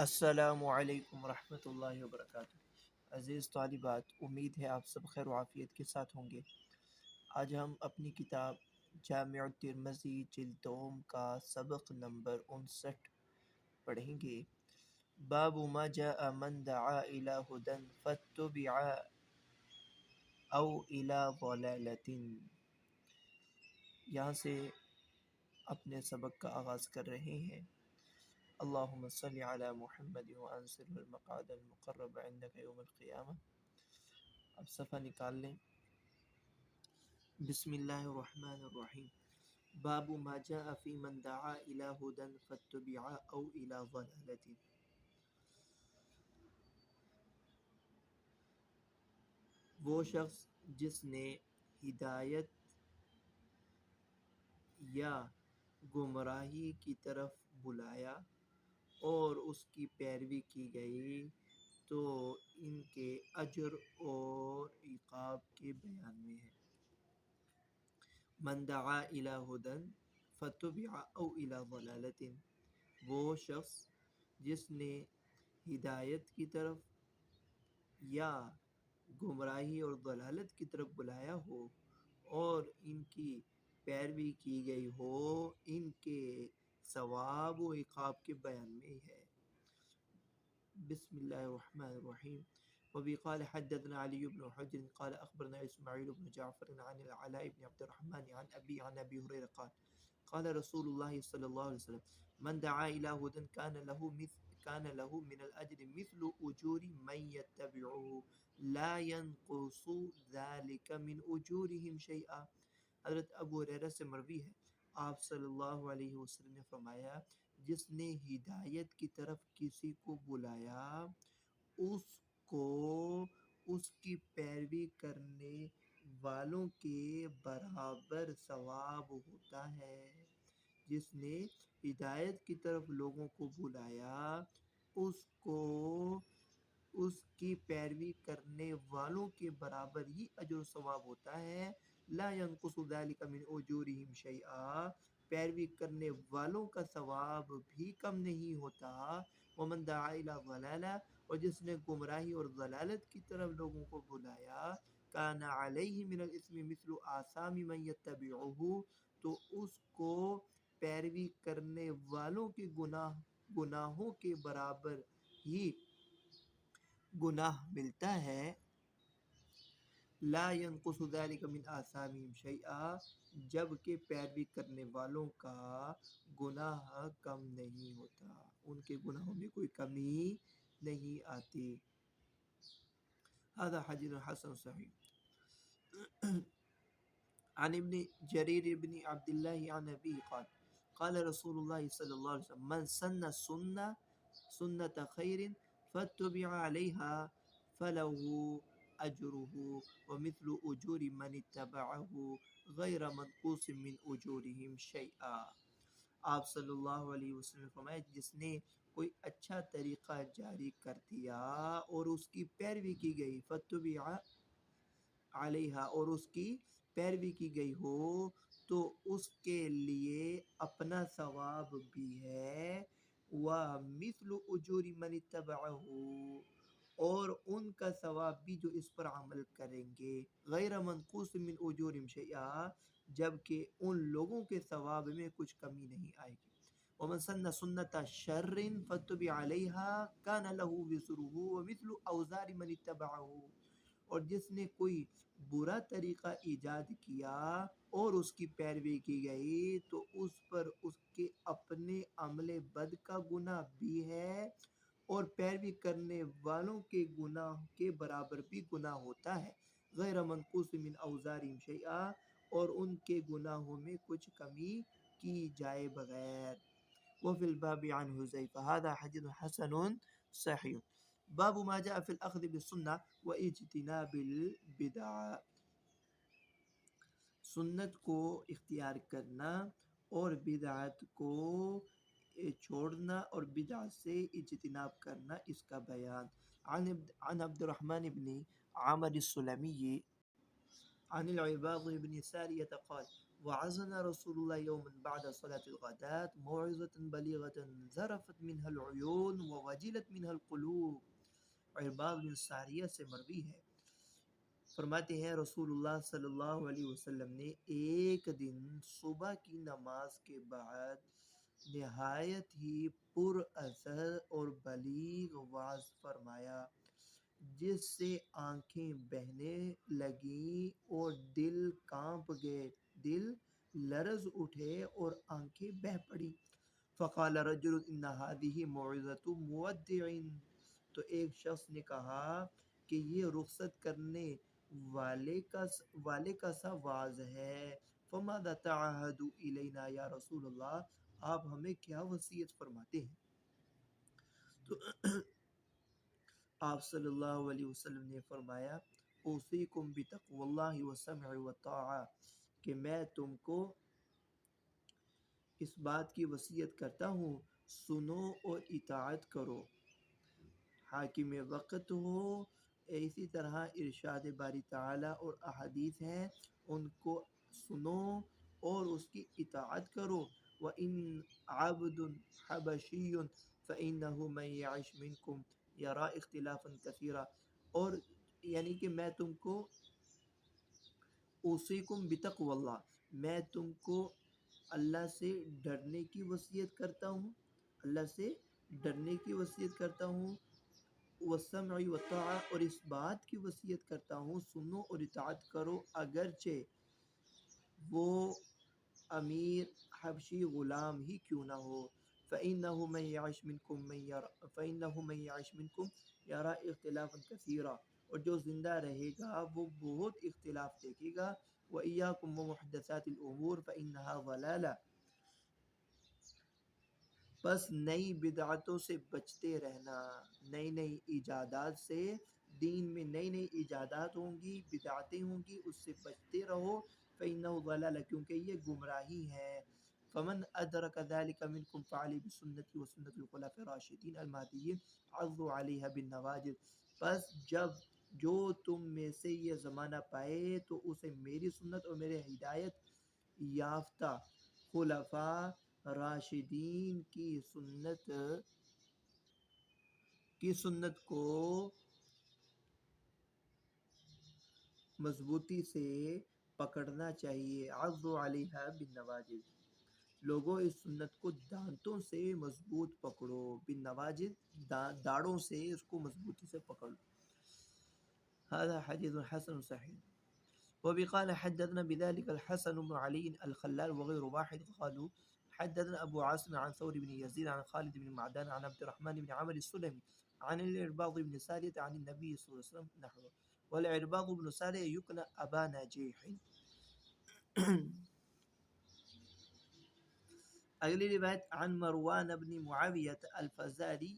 السلام علیکم ورحمۃ اللہ وبرکاتہ۔ عزیز طالبات، امید ہے آپ سب خیر و عافیت کے ساتھ ہوں گے۔ آج ہم اپنی کتاب جامع الترمذی جلد دوم کا سبق نمبر 59 پڑھیں گے۔ باب ما جاء من دعا الى ہدى فاتبع او الى ضلالۃ۔ یہاں سے اپنے سبق کا آغاز کر رہے ہیں۔ اللہم صلی علی محمد وانصر المقعد المقرب عندک یوم القیامہ۔ اب صفحہ نکال لیں۔ بسم اللہ الرحمن الرحیم۔ باب ما جاء فی من دعا الی ہدی فاتبع او الی ضلالۃ۔ وہ شخص جس نے ہدایت یا گمراہی کی طرف بلایا اور اس کی پیروی کی گئی تو ان کے اجر اور عقاب کے بیان میں ہے۔ من دعا الی ہدی فتبع او الی ضلالۃ، وہ شخص جس نے ہدایت کی طرف یا گمراہی اور ضلالت کی طرف بلایا ہو اور ان کی پیروی کی گئی ہو، ان کے ثواب و عقاب کے بیان میں ہے۔ بسم اللہ الرحمن الرحیم۔ وبه قال حدثنا علي بن حجر قال اخبرنا اسماعيل بن جعفر عن العلاء بن عبد الرحمن عن ابي هريره قال قال رسول الله صلى الله عليه وسلم من دعا الى هدى كان له من الاجر مثل اجور من يتبعه لا ينقص ذلك من اجورهم شيئا۔ حضرت ابو ہریرہ سے مروی ہے، آپ صلی اللہ علیہ وسلم نے فرمایا، جس نے ہدایت کی طرف کسی کو بلایا اس کو اس کی پیروی کرنے والوں کے برابر ثواب ہوتا ہے۔ جس نے ہدایت کی طرف لوگوں کو بلایا اس کو اس کی پیروی کرنے والوں کے برابر ہی اجر و ثواب ہوتا ہے۔ لا ينقص ذلك من اجورهم شيئا، پیروی کرنے والوں کا ثواب بھی کم نہیں ہوتا۔ ومن دعا الى ضلالہ، اور جس نے گمراہی اور ضلالت کی طرف لوگوں کو بلایا، کان علیہ من الاثم مثل آثام من یتبعہ، تو اس کو پیروی کرنے والوں کے گناہوں کے برابر ہی گناہ ملتا ہے۔ لا ينقص ذلك من آثامهم شيئا، جبکہ پیروی کرنے والوں کا گناہ کم نہیں ہوتا، ان کے گناہوں میں کوئی کمی نہیں آتی۔ هذا حدیث حسن صحیح۔ عن ابن جریر بن عبد الله عن ابی قال قال رسول اللہ صلی اللہ علیہ وسلم من سن سنة خیر فاتبع علیها فله اجره ومثل اجور من اتبعه غیر منقوص من اجورهم شیئا۔ آپ صلی اللہ علیہ وسلم نے فرمایا، جس نے کوئی اچھا طریقہ جاری کر دیا اور اس کی پیروی کی گئی، فتبع علیہا، اور اس کی پیروی کی گئی ہو، تو اس کے لیے اپنا ثواب بھی ہے، وَمِثْلُ أُجُورِ مَنِ اتَّبَعَهُ، اور ان کا ثواب بھی جو اس پر عمل کریں گے، غیر منقوص من اجورہم شیئا، جبکہ ان لوگوں کے ثواب میں کچھ کمی نہیں آئے گی۔ ومن سن سنة شر فاتبع علیها کان له وزرہ ومثل اوزار من اتبعہ، اور جس نے کوئی برا طریقہ ایجاد کیا اور اس کی پیروی کی گئی تو اس پر اس کے اپنے عمل بد کا گناہ بھی ہے اور پیروی کرنے والوں کے گناہ کے برابر بھی گناہ ہوتا ہے، غیر منقوص من اوزارہم شیئا، اور ان کے گناہوں میں کچھ کمی کی جائے بغیر۔ وفی الباب عن حذیفہ، هذا حدیث حسن صحیح۔ باب ما جاء فی الاخذ بالسنہ واجتناب البدع، سنت کو اختیار کرنا اور بدعت کو چھوڑنا اور بدعت سے اجتناب کرنا، اس کا بیان۔ عن عبد الرحمن بن عامر السلمی عن العباض بن ساریة قال وعظنا رسول الله يوما بعد صلاة الغداة موعظة بليغة ذرفت منها العيون ووجلت منها القلوب. عرباض بن ساریہ سے مروی ہے، فرماتے ہیں رسول اللہ صلی اللہ علیہ وسلم نے ایک دن صبح کی نماز کے بعد نہایت ہی پر اثر اور بلیغ واعظ فرمایا، جس سے آنکھیں بہنے لگیں اور دل کانپ گئے، دل لرز اٹھے اور آنکھیں بہہ پڑی۔ فقال رجل ان هذه موعظة مودع، تو ایک شخص نے کہا کہ یہ رخصت کرنے والے کا سا واز ہے۔ فماذا تعهد الینا یا رسول اللہ، آپ ہمیں کیا وصیت فرماتے ہیں؟ تو آپ صلی اللہ علیہ وسلم نے فرمایا اوصیکم بتقوی اللہ والسمع والطاعہ، کہ میں تم کو اس بات کی وصیت کرتا ہوں سنو اور اطاعت کرو۔ حاکم وقت ہو، اسی طرح ارشاد باری تعالیٰ اور احادیث ہیں، ان کو سنو اور اس کی اطاعت کرو۔ وَإِنْ عَبْدٌ حَبَشِيٌّ فَإِنَّهُ مَنْ يَعِشْ مِنْكُمْ يَرَى اخْتِلَافًا كَثِيرًا، اور یعنی کہ میں تم کو اوصیکم بتقوی اللہ، میں تم کو اللہ سے ڈرنے کی وصیت کرتا ہوں، اللہ سے ڈرنے کی وصیت کرتا ہوں، والسمع والطاعہ، اور اس بات کی وصیت کرتا ہوں سنو اور اطاعت کرو، اگرچہ وہ امیر حبشی غلام ہی کیوں نہ ہو۔ فَإِنَّهُ مَن يَعِشْ مِنْكُمْ يَرَى اخْتِلَافًا كَثِيرًا، اور جو زندہ رہے گا وہ بہت اختلاف دیکھے گا۔ وَإِيَّاكُمْ وَمُحْدَثَاتِ الْأُمُورِ فَإِنَّهَا ضَلَالَةٌ، بس نئی بدعتوں سے بچتے رہنا، نئی نئی ایجادات سے، دین میں نئی نئی ایجادات ہوں گی، بدعتیں ہوں گی، اس سے بچتے رہو۔ فَإِنَّهُ ضَلَالَةٌ، کیونکہ یہ گمراہی ہے۔ فَمَنْ أَدْرَكَ ذَلِكَ مِنْكُمْ فَعَلَيْهِ بِسُنَّتِي وَسُنَّةِ الْخُلَفَاءِ الرَّاشِدِينَ الْمَهْدِيِّينَ عَضُّوا عَلَيْهَا بِالنَّوَاجِذِ، پس جب جو تم میں سے یہ زمانہ پائے تو اسے میری سنت اور میرے ہدایت یافتہ خلفاء راشدین کی سنت کو مضبوطی سے پکڑنا چاہیے۔ عضوا علیہا بالنواجذ، لوگوں اس سنت کو دانتوں سے مضبوط پکڑو، بالنواجذ داڑوں سے اس کو مضبوطی سے پکڑ لو۔ هذا حدیث حسن صحیح۔ وبقال حدثنا بذلك الحسن بن علي الخلال وغير واحد قالوا حدثنا أبو عاصم عن ثور بن يزيد عن خالد بن معدان عن عبد الرحمن بن عمرو السلمي عن العرباض بن سارية عن النبي صلى الله عليه وسلم نحوه، والعرباض بن سارية يكنى أبا نجيح۔ اگلی روایت عن مروان بن معاوية الفزاري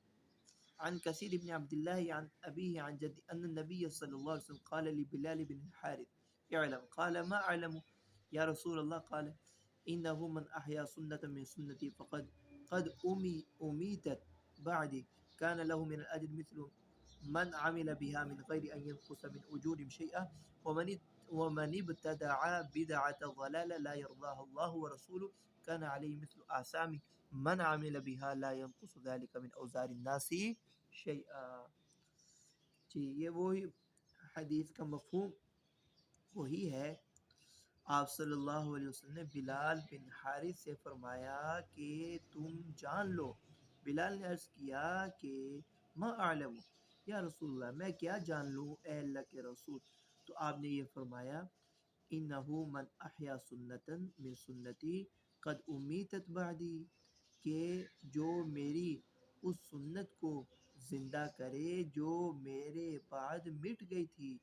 عن كثير بن عبد الله عن أبيه عن جد أن النبي صلى الله عليه وسلم قال لبلال بن الحارث اعلم، قال ما أعلم يا رسول الله، قال إنه من أحيا سنة من سنتي فقد أميتت بعدي كان له من الأجر مثل من عمل بها من غير أن ينقص من أجورهم شيئا، ومن ابتدع بدعة ضلالة لا يرضاها الله ورسوله كان عليه مثل آثام من عمل بها لا ينقص ذلك من أوزار الناس شيئا۔ جی یہ وہی حدیث کا مفہوم وہی ہے۔ آپ صلی اللہ علیہ وسلم نے بلال بن حارث سے فرمایا کہ تم جان لو۔ بلال نے عرض کیا کہ ما اعلم یا رسول اللہ، میں کیا جان لوں اے اللہ کے رسول؟ تو آپ نے یہ فرمایا انہو من احیا سنتا من سنتی قد امیتت بعدی، کہ جو میری اس سنت کو زندہ کرے جو میرے بعد مٹ گئی تھی،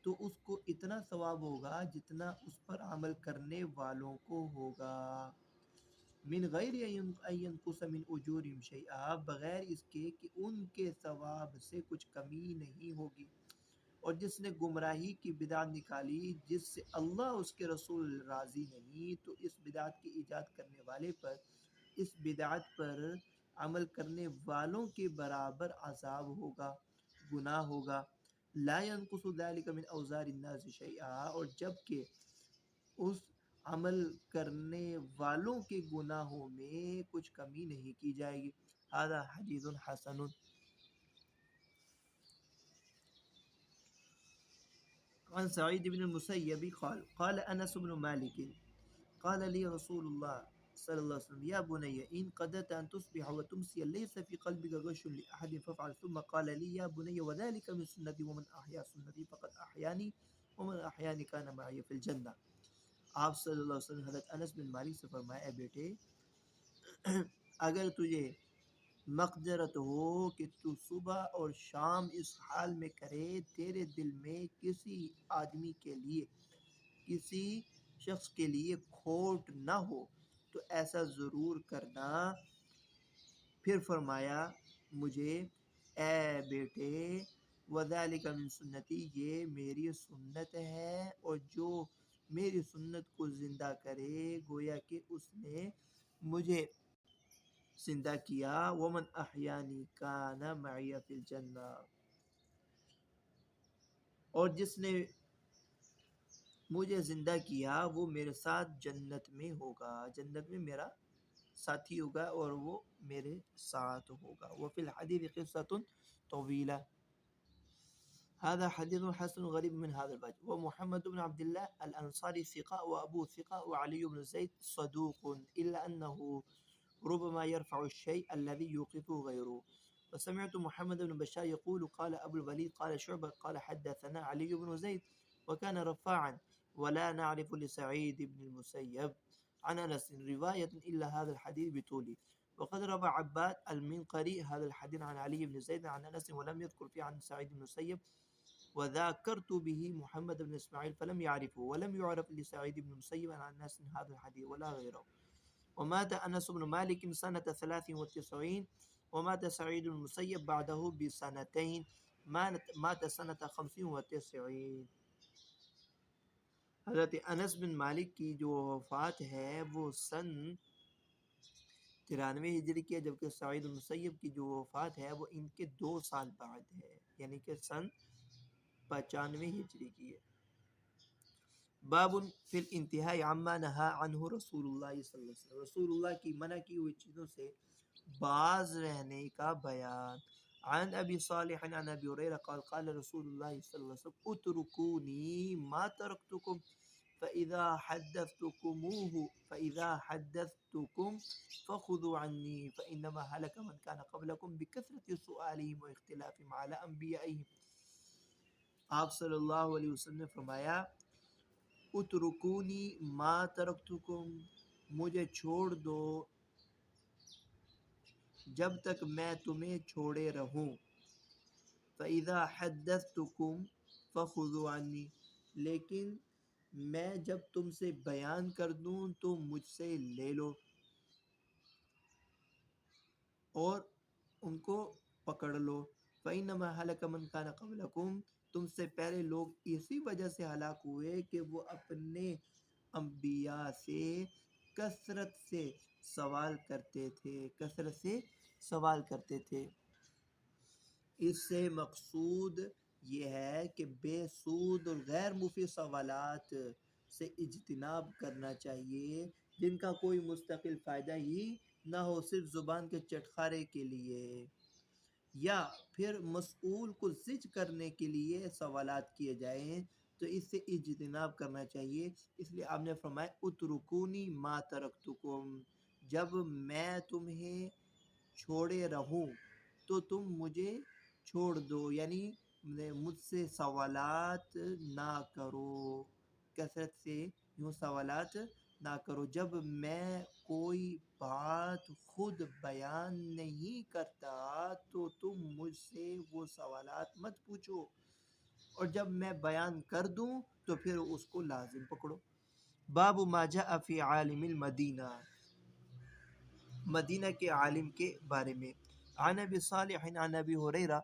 تو اس کو اتنا ثواب ہوگا جتنا اس پر عمل کرنے والوں کو ہوگا۔ من غیر ان ینقص من اجورہم شیئا، بغیر اس کے کہ ان کے ثواب سے کچھ کمی نہیں ہوگی۔ اور جس نے گمراہی کی بدعت نکالی جس سے اللہ اس کے رسول راضی نہیں، تو اس بدعت کی ایجاد کرنے والے پر، اس بدعت پر عمل کرنے والوں کے برابر عذاب ہوگا، گناہ ہوگا۔ لا ينقص ذلك من اوزار الناس شيئا، اور جب کہ اس عمل کرنے والوں کے گناہوں میں کچھ کمی نہیں کی جائے گی. هذا حدیث حسن. عن سعيد بن المسيب قال قال أنس بن مالك قال لي رسول الله صلى الله عليه وسلم يا بني إن قدرت أن تصبح وتمسي ليس في قلبك غش لأحد فافعل. ثم قال لي يا بني وذلك من سنتي ومن أحيا سنتي فقد أحياني ومن أحياني كان معي في الجنة. آپ صلی اللہ علیہ وسلم حضرت انس بن مالک سے فرمایا اے بیٹے اگر تجھے مقدرت ہو کہ تو صبح اور شام اس حال میں کرے تیرے دل میں کسی آدمی کے لیے کسی شخص کے لیے کھوٹ نہ ہو تو ایسا ضرور کرنا. پھر فرمایا مجھے اے بیٹے وذالک من سنتی یہ میری سنت ہے اور جو میری سنت کو زندہ کرے گویا کہ اس نے مجھے زندہ کیا. ومن احیانی کان معی فی الجنہ اور جس نے مجھے زندہ کیا وہ میرے ساتھ جنت میں ہوگا جنت میں میرا ساتھی ہوگا اور وہ میرے ساتھ ہوگا. وفی الحدیث قصۃ طویلہ. هذا حديث حسن غريب من هذا الوجه. ومحمد بن عبد الله الأنصاري ثقة وأبو ثقة وعلي بن زيد صدوق إلا أنه ربما يرفع الشيء الذي يوقفه غيره. وسمعت محمد بن بشار يقول قال أبو الوليد قال شعبة قال حدثنا علي بن زيد وكان رفاعا ولا نعرف لسعيد بن المسيب عن أنس رواية إلا هذا الحديث بطوله. وقد روى عباد المنقري هذا الحديث عن علي بن زيد عن أنس ولم يذكر فيه عن سعيد بن المسيب وذاكرت به محمد بن إسماعيل فلم يعرفه ولم يعرف لسعيد بن المسيب عن أنس هذا الحديث ولا غيره. ومات أنس بن مالك سنة 93 ومات سعيد بن المسيب بعده بسنتين مات سنة 95. حضرت انس بن مالک کی جو وفات ہے وہ سن 93 ہجری کی ہے جبکہ سعید بن المسیب کی جو وفات ہے وہ ان کے 2 سال بعد ہے یعنی کہ سن 95 ہجری کی ہے. باب فی الانتہاء عما نہا عنہ رسول اللہ صلی اللہ علیہ وسلم رسول اللہ کی منع کی ہوئی چیزوں سے باز رہنے کا بیان. عن ابی صالح عن ابی ہریرہ قال قال رسول اللہ صلی اللہ علیہ وسلم اترکونی ما ترکتکم فإذا حدثتكم فخذوا عني فإنما هلك من كان قبلكم بكثرة سؤالهم واختلافهم على أنبيائهم. آپ صلی اللہ علیہ وسلم نے فرمایا اترکونی ما ترکتکم مجھے چھوڑ دو جب تک میں تمہیں چھوڑے رہوں. فَإِذَا حَدَّثْتُكُمْ فَخُذُوا عَنِّي لیکن میں جب تم سے بیان کر دوں تو مجھ سے لے لو اور ان کو پکڑ لو. فَإِنَّمَا هَلَكَ مَنْ كَانَ قَبْلَكُمْ تم سے پہلے لوگ اسی وجہ سے ہلاک ہوئے کہ وہ اپنے انبیاء سے کثرت سے سوال کرتے تھے. اس سے مقصود یہ ہے کہ بے سود اور غیر مفید سوالات سے اجتناب کرنا چاہیے جن کا کوئی مستقل فائدہ ہی نہ ہو صرف زبان کے چٹخارے کے لیے یا پھر مسئول کو زج کرنے کے لیے سوالات کیے جائیں تو اس سے اجتناب کرنا چاہیے. اس لیے آپ نے فرمایا اترکونی ما ترکتکم جب میں تمہیں چھوڑے رہوں تو تم مجھے چھوڑ دو یعنی مجھ سے سوالات نہ کرو کثرت سے یوں سوالات نہ کرو. جب میں کوئی بات خود بیان نہیں کرتا تو تم مجھ سے وہ سوالات مت پوچھو اور جب میں بیان کر دوں تو پھر اس کو لازم پکڑو. باب ما جاء فی عالم المدینہ مدینہ کے عالم کے بارے میں. عن ابی صالح عن ابی ہریرہ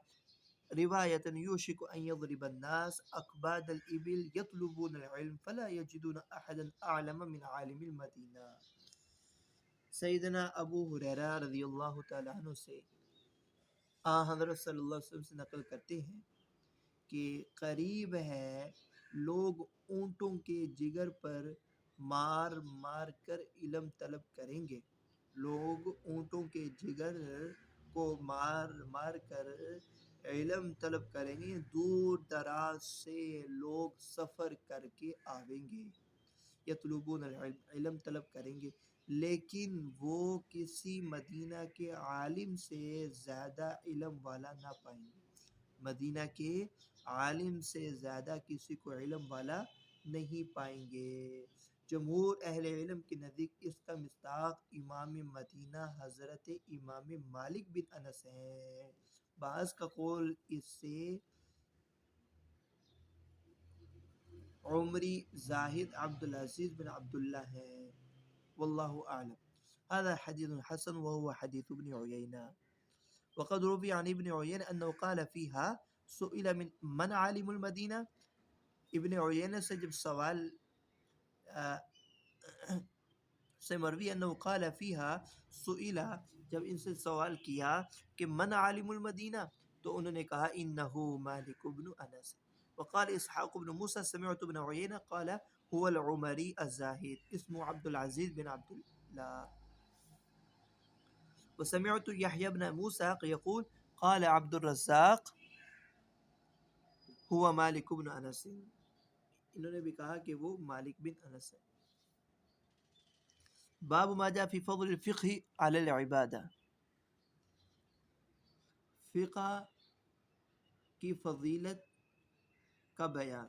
روایت یوشک ان یضرب الناس اقباد الابل یطلبون العلم فلا یجدون احدا اعلم من عالم المدینہ. سیدنا ابو ہریرہ رضی اللہ تعالیٰ عنہ سے حضرت صلی اللہ علیہ وسلم سے نقل کرتے ہیں کہ قریب ہے لوگ اونٹوں کے جگر پر مار مار کر علم طلب کریں گے، لوگ اونٹوں کے جگر کو مار مار کر علم طلب کریں گے، دور دراز سے لوگ سفر کر کے آئیں گے، یطلبون العلم، علم طلب کریں گے، لیکن وہ کسی مدینہ کے عالم سے زیادہ علم والا نہ پائیں گے، مدینہ کے عالم سے زیادہ کسی کو علم والا نہیں پائیں گے۔ جمہور اہل علم کے نزدیک اس کا مصداق امام مدینہ حضرت امام مالک بن انس ہے، بعض کا قول اس سے عمری زاہد عبد العزیز بن عبداللہ ہے، واللہ اعلم۔ هذا حديث حسن وهو حديث ابن عيينة، وقد روي عن ابن عيينة أنه قال فيها سئل من عالم المدینہ، ابن عیینہ سے جب سوال سے مروی انه قال فيها سئل، جب ان سے سوال کیا کہ من عالم المدینہ، تو انہوں نے کہا انه مالک بن انس۔ وقال اسحاق بن موسى سمعت ابن عيينة قال هو العمري الزاهد اسمه عبد العزيز بن عبد الله، وسمعت يحيى بن موسى يقول قال عبد الرزاق هو مالک بن انس، انہوں نے بھی کہا کہ وہ مالک بن انس ہے۔ باب ما جاء فی فضل الفقہ علی العبادہ، فقہ کی فضیلت کا بیان،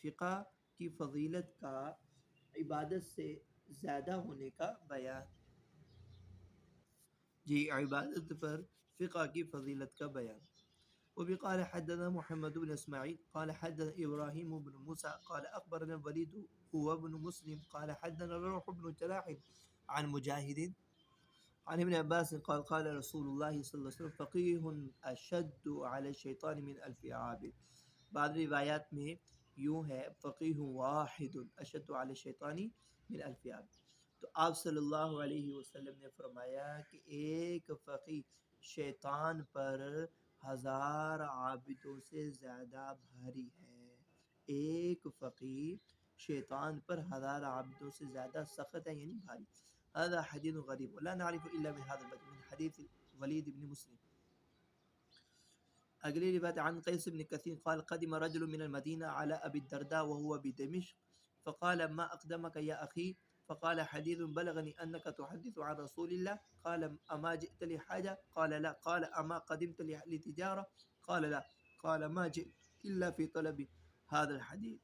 فقہ کی فضیلت کا عبادت سے زیادہ ہونے کا بیان، جی عبادت پر فقہ کی فضیلت کا بیان۔ وبه قال حدثنا محمد بن اسماعيل قال حدثنا ابراهيم بن موسى قال اخبرنا الوليد هو ابن مسلم قال حدثنا روح بن جلاح عن مجاهد عن ابن عباس قال قال رسول الله صلی اللہ علیہ وسلم فقيه اشد على الشيطان من الف عابد، بعض روایات میں یوں ہے فقيه واحد اشد على الشيطان من الف عابد، تو آپ صلی اللہ علیہ وسلم نے فرمایا کہ ایک فقیہ شیطان پر ہزار عابدوں سے زیادہ بھاری ہے، ایک فقیہ شیطان پر ہزار عابدوں سے زیادہ سخت ہے، یعنی بھاری۔ هذا حديث غريب ولا نعرف الا من هذا الوجه، من حديث ولید بن مسلم۔ اگلی روایت عن قیس بن کثیر قال قدم رجل من المدینہ على ابی الدرداء وهو بدمشق فقال ما اقدمك يا اخي، فقال حديث بلغني انك تحدث عن رسول الله، قال اما جئت لحاجه، قال لا، قال اما قدمت لتجاره، قال لا، قال ما جئت الا في طلب هذا الحديث۔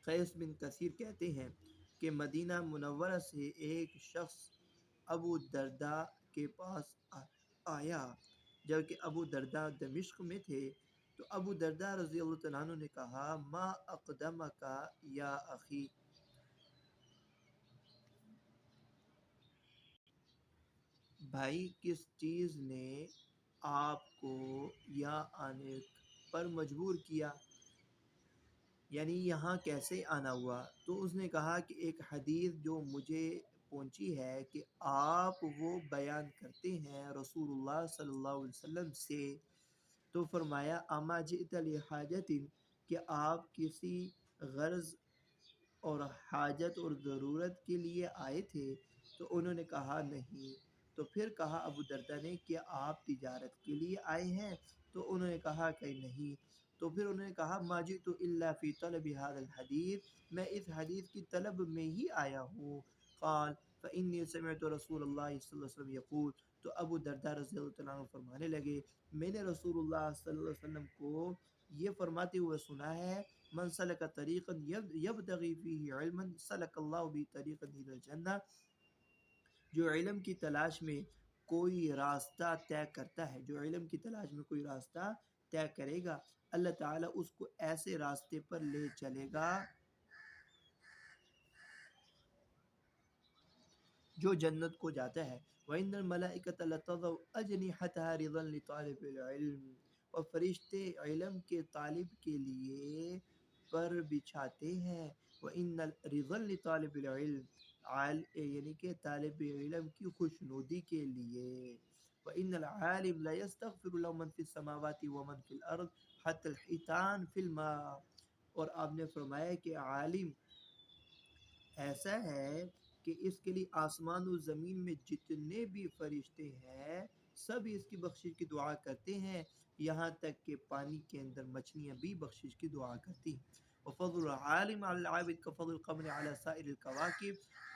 قیس بن کثیر کہتے ہیں کہ مدینہ منورہ سے ایک شخص ابو درداء کے پاس آیا، جبکہ ابو درداء دمشق میں تھے، تو ابو درداء رضی اللہ تعالیٰ عنہ نے کہا ما اقدمک یا اخی، بھائی کس چیز نے آپ کو یہاں آنے پر مجبور کیا، یعنی یہاں کیسے آنا ہوا؟ تو اس نے کہا کہ ایک حدیث جو مجھے پہنچی ہے کہ آپ وہ بیان کرتے ہیں رسول اللہ صلی اللہ علیہ وسلم سے، تو فرمایا اما جئت لحاجت، کہ آپ کسی غرض اور حاجت اور ضرورت کے لیے آئے تھے؟ تو انہوں نے کہا نہیں، تو پھر کہا ابو درداء نے کہ آپ تجارت کے لیے آئے ہیں؟ تو انہوں نے کہا کہ نہیں، تو پھر انہوں نے کہا ما جئت الا فی طلب هذا الحدیث، میں اس حدیث کی طلب میں ہی آیا ہوں، قال فانی سمعت رسول اللہ صلی اللہ علیہ وسلم یقول، تو ابو درداء رضی اللہ عنہ فرمانے لگے میں نے رسول اللہ صلی اللہ علیہ وسلم کو یہ فرماتے ہوئے سنا ہے من سلک طریقا یبتغی فیہ علما سلک اللہ بہ طریقا الی الجنہ، جو علم کی تلاش میں کوئی راستہ طے کرتا ہے، جو علم کی تلاش میں کوئی راستہ طے کرے گا، اللہ تعالیٰ اس کو ایسے راستے پر لے چلے گا جو جنت کو جاتا ہے۔ وَإِنَّ الْمَلَائِكَةَ لَتَضَعُ أَجْنِحَتَهَا رِضًا لِطَالِبِ الْعِلْمِ، اور فرشتے علم کے طالب کے لیے پر بچھاتے ہیں۔ وَإِنَّ رِضًا لِطَالِبِ الْعِلْمِ، یعنی کہ طالب علم کی خوشنودی کے لیے۔ وَإِنَّ الْعَالِمَ لَيَسْتَغْفِرُ لَهُ مَنْ فِي السَّمَاوَاتِ وَمَنْ فِي الْأَرْضِ حَتَّى الْحِيتَانِ فِي الْمَاءِ، اور آپ نے فرمایا کہ عالم ایسا ہے کہ اس کے لیے آسمان و زمین میں جتنے بھی فرشتے ہیں سب اس کی بخشش کی دعا کرتے ہیں، یہاں تک کہ پانی کے اندر مچھلیاں بھی بخشش کی دعا کرتی ہیں۔ وفضل العالم علی العابد کفضل القمر علی سائر الکواکب،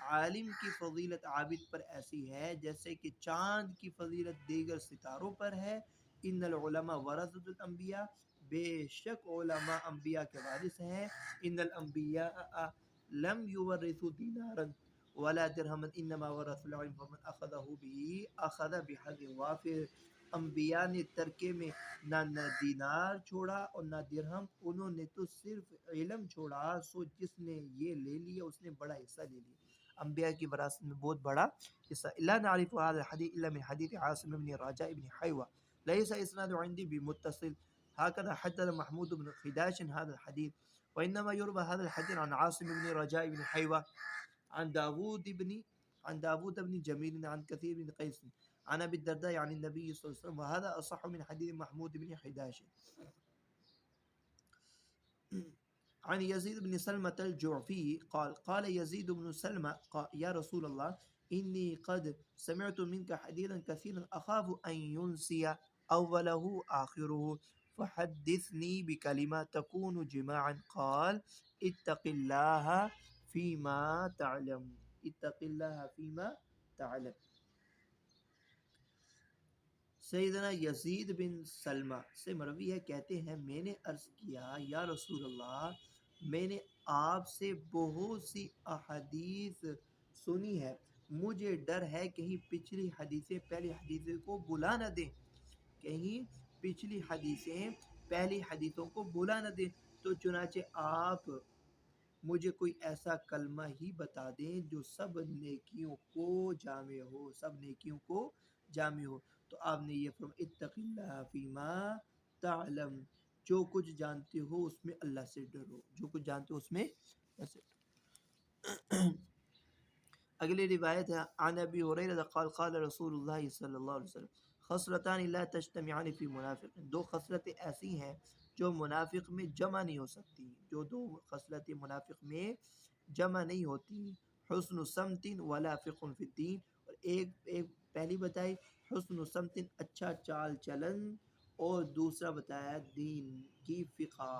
عالم کی فضیلت عابد پر ایسی ہے جیسے کہ چاند کی فضیلت دیگر ستاروں پر ہے۔ ان العلماء ورثۃ الانبیاء، بے شک علماء انبیاء کے وارث ہیں۔ ان الانبیاء لم یورثوا دینارا ولا درہما انما ورثوا العلم فمن اخذه به اخذ بحظ وافر۔ انبیاء نے ترکے میں نہ دینار چھوڑا اور نہ درہم، انہوں نے تو صرف علم چھوڑا، سو جس نے یہ لے لیا اس نے بڑا حصہ لے لیا، انبیاء کی وراثت میں بہت بڑا حصہ۔ لا نعرف هذا الحديث الا من حديث عاصم بن رجاء بن حيوة ليس اسناد عندي بمتصل هكذا حدث محمود بن خداش هذا الحديث، وانما يروى هذا الحديث عن عاصم بن رجاء بن حيوة عن داود بن جميل عن كثير بن قيس عن ابي الدرداء عن النبي صلى الله عليه وسلم، وهذا اصح من حديث محمود بن خداش عن يزيد بن سلمة الجعفي قال قال يزيد بن سلمة يا رسول الله إني قد سمعت منك حديثا كثيرا أخاف أن ينسي أوله آخره فحدثني بكلمة تكون جماعا. قال اتق الله فيما تعلم، اتق الله فيما تعلم۔ سیدنا یزید بن سلمہ سے مروی ہے، کہتے ہیں میں نے عرض کیا یا رسول اللہ، میں نے آپ سے بہت سی احادیث سنی ہے، مجھے ڈر ہے کہیں پچھلی حدیثیں پہلی حدیثوں کو بلا نہ دیں، کہیں پچھلی حدیثیں پہلی حدیثوں کو بلا نہ دیں، تو چنانچہ آپ مجھے کوئی ایسا کلمہ ہی بتا دیں جو سب نیکیوں کو جامع ہو، سب نیکیوں کو جامع ہو۔ تو آپ نے یہ فرمایا اتق اللہ فیما تعلم، جو کچھ جانتے ہو اس میں اللہ سے ڈرو، جو کچھ جانتے ہو اس میں اللہ سے ڈرو۔ اگلی روایت ہے عن ابی ہریرہ قال قال رسول اللہ صلی اللہ علیہ وسلم خصلتان لا تجتمعان فی منافق، دو خصلتیں ایسی ہیں جو منافق میں جمع نہیں ہو سکتی، جو دو خصلتیں منافق میں جمع نہیں ہوتی، حسن سمت ولا فقہ فی الدین، اور ایک پہلی بتائی حسن سمت اچھا چال چلن، اور دوسرا بتایا دین کی فقہ،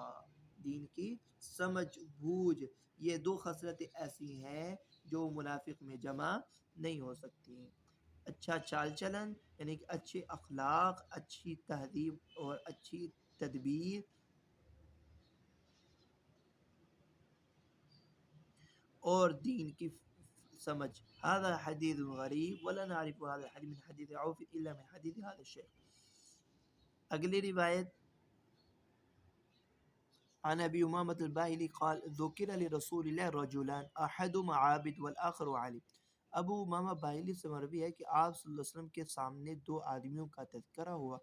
دین کی سمجھ بوجھ، یہ دو خصلتیں ایسی ہیں جو منافق میں جمع نہیں ہو سکتی۔ اچھا چال چلن یعنی کہ اچھے اخلاق، اچھی تہذیب اور اچھی تدبیر، اور دین کی سمجھ۔ هذا حدیث غریب ولا نعرف هذا الحديث من حديث عوف الا من حديث هذا الشيخ۔ اگلی روایت عن ابی امامۃ الباہلی قال ذکر لرسول اللہ رجلان احدهما عابد والآخر عالم، ابو امامہ باہلی سے مروی ہے کہ آپ صلی اللہ علیہ وسلم کے سامنے دو آدمیوں کا تذکرہ ہوا،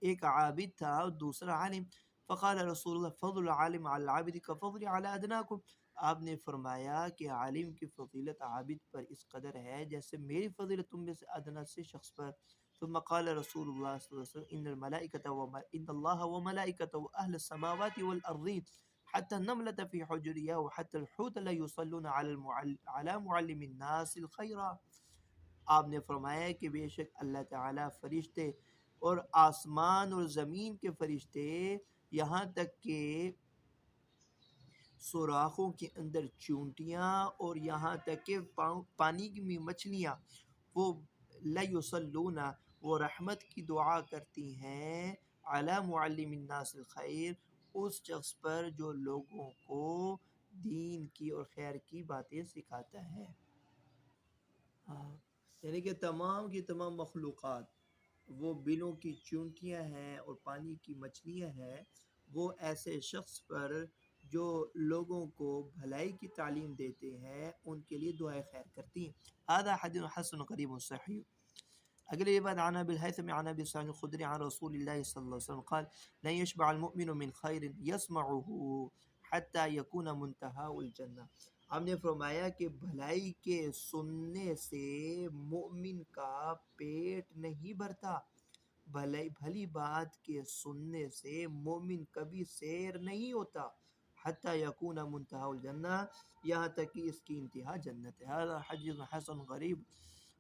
ایک عابد تھا اور دوسرا عالم، فقال رسول اللہ فضل العالم علی العابد کفضل علی ادناکم، آپ نے فرمایا کہ عالم کی فضیلت عابد پر اس قدر ہے جیسے میری فضیلت تم میں سے ادنا سے شخص پر۔ ثم قال رسول اللہ صلی اللہ علیہ وسلم ان الملائکۃ ان اللہ وملائکۃ واهل السماوات والارضین حتى النملة في حجرها وحتى الحوت لا يصلون على معلم الناس الخير، آپ نے فرمایا کہ بے شک اللہ تعالیٰ فرشتے اور آسمان اور زمین کے فرشتے یہاں تک کہ سوراخوں کے اندر چونٹیاں اور یہاں تک کہ پانی کی مچھلیاں، وہ لیصلون، وہ رحمت کی دعا کرتی ہیں، علی معلم الناس الخیر، اس شخص پر جو لوگوں کو دین کی اور خیر کی باتیں سکھاتا ہے۔ یعنی کہ تمام کی تمام مخلوقات، وہ بلوں کی چونٹیاں ہیں اور پانی کی مچھلیاں ہیں، وہ ایسے شخص پر جو لوگوں کو بھلائی کی تعلیم دیتے ہیں ان کے لیے دعائے خیر کرتی ہیں۔ هذا حدیث حسن قریب صحیح۔ اگلی بات عن ابی الہیثم عن ابی سعید الخدری عن رسول اللہ صلی اللہ علیہ وسلم قال لن يشبع المؤمن من خیر يسمعه حتى يكون منتهى الجنہ، ہم نے فرمایا کہ بھلائی کے سننے سے مومن کا پیٹ نہیں بھرتا، بھلی بات کے سننے سے مومن کبھی سیر نہیں ہوتا، حتى يكون منتهى الجنة، یہاں تک کہ اس کی انتہا جنت ہے. هذا حدیث حسن غریب.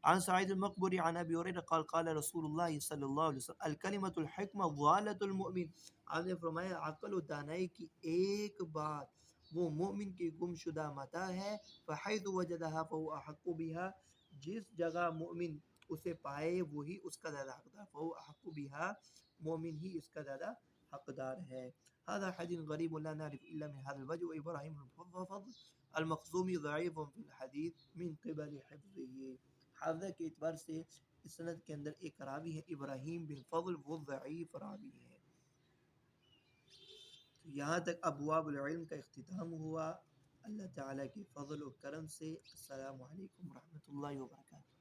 عن سعید المقبری عن ابی ہریرہ قال قال رسول اللہ صلی اللہ علیہ وسلم الکلمۃ الحکمہ ضالۃ المؤمن. آپ نے فرمایا عقل و دانائی کی ایک بات وہ مومن کی گم شدہ متاع ہے. فحیث وجدها فهو احق بها، جس جگہ مومن اسے پائے وہی اس کا زیادہ حقدار. فهو احق بها، مومن ہی اس کا زیادہ حقدار ہے. هذا حديث غريب لا نعرف الا من هذا الوجه. وابراهيم بن فضل المخزومی ضعیف فی الحدیث من قبل حفظه. حافظہ کے اعتبار سے اس سند کے اندر ایک راوی ہے ابراہیم بن فضل، وہ ضعیف راوی ہے. یہاں تک ابواب العلم کا اختتام ہوا اللہ تعالیٰ کے فضل و کرم سے. السلام علیکم ورحمۃ اللہ وبرکاتہ.